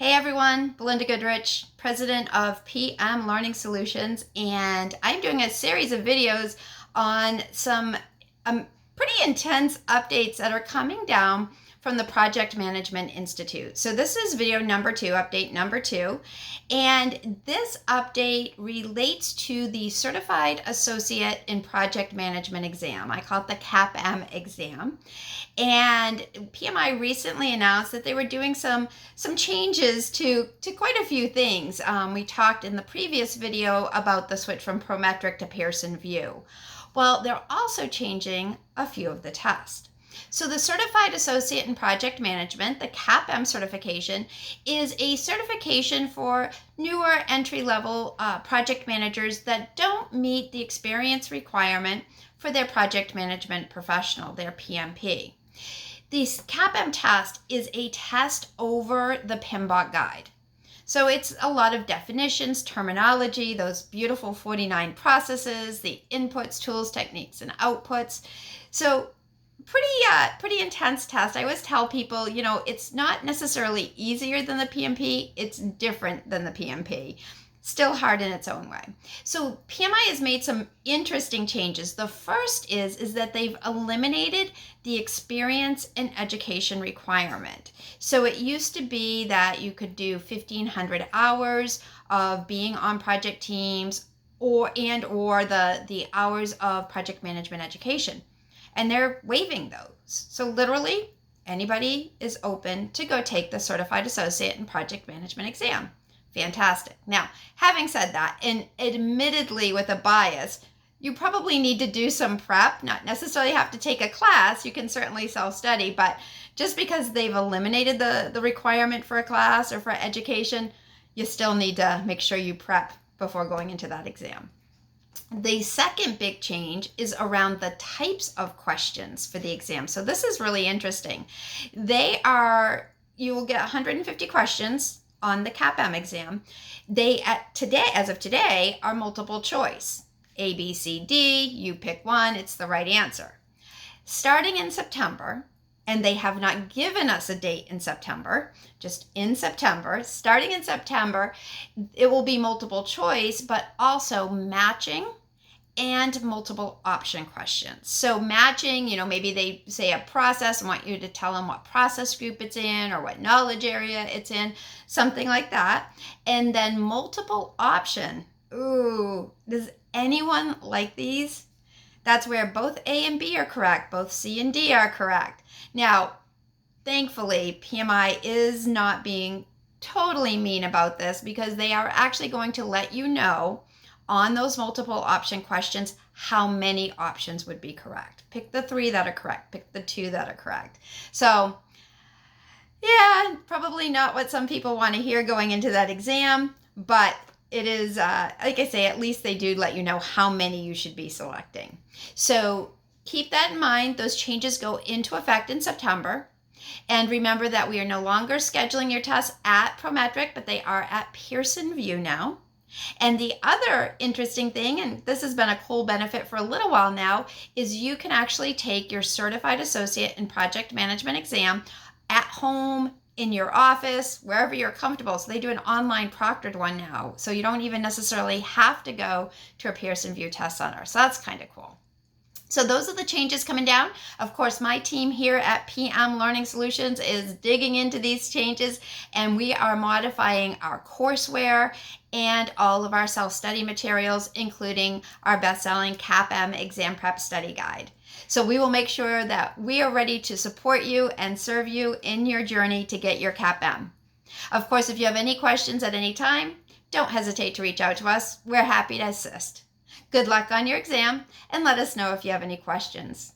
Hey everyone, Belinda Goodrich, president of PM Learning Solutions, and I'm doing a series of videos on some pretty intense updates that are coming down from the Project Management Institute. So this is video number 2, update number 2, and this update relates to the Certified Associate in Project Management exam. I call it the CAPM exam. And PMI recently announced that they were doing some changes to quite a few things. We talked in the previous video about the switch from Prometric to Pearson VUE. Well, they're also changing a few of the tests. So the Certified Associate in Project Management, the CAPM certification, is a certification for newer entry-level project managers that don't meet the experience requirement for their project management professional, their PMP. The CAPM test is a test over the PMBOK guide. So it's a lot of definitions, terminology, those beautiful 49 processes, the inputs, tools, techniques, and outputs. So pretty intense test. I always tell people, it's not necessarily easier than the PMP. It's different than the PMP. Still hard in its own way. So PMI has made some interesting changes. The first is that they've eliminated the experience and education requirement. So it used to be that you could do 1,500 hours of being on project teams or the hours of project management education. And they're waiving those. So literally anybody is open to go take the Certified Associate in Project Management exam. Fantastic. Now, having said that, and admittedly with a bias, you probably need to do some prep, not necessarily have to take a class. You can certainly self-study, but just because they've eliminated the requirement for a class or for education, you still need to make sure you prep before going into that exam. The second big change is around the types of questions for the exam. So this is really interesting. You will get 150 questions on the CAPM exam. As of today, are multiple choice. A, B, C, D, you pick one, it's the right answer. Starting in September, and they have not given us a date in September, just in September, starting in September, it will be multiple choice, but also matching and multiple option questions. So matching, maybe they say a process and want you to tell them what process group it's in or what knowledge area it's in, something like that. And then multiple option. Ooh, does anyone like these? That's where both A and B are correct, both C and D are correct. Now, thankfully, PMI is not being totally mean about this because they are actually going to let you know on those multiple option questions how many options would be correct. Pick the 3 that are correct, pick the 2 that are correct. So yeah, probably not what some people want to hear going into that exam, but it is, like I say, at least they do let you know how many you should be selecting. So keep that in mind. Those changes go into effect in September. And remember that we are no longer scheduling your tests at Prometric, but they are at Pearson VUE now. And the other interesting thing, and this has been a cool benefit for a little while now, is you can actually take your Certified Associate in Project Management exam at home, in your office, wherever you're comfortable. So they do an online proctored one now. So you don't even necessarily have to go to a Pearson VUE test center. So that's kind of cool. So those are the changes coming down. Of course, my team here at PM Learning Solutions is digging into these changes, and we are modifying our courseware and all of our self-study materials, including our best-selling CAPM Exam Prep Study Guide. So we will make sure that we are ready to support you and serve you in your journey to get your CAPM. Of course, if you have any questions at any time, don't hesitate to reach out to us. We're happy to assist. Good luck on your exam, and let us know if you have any questions.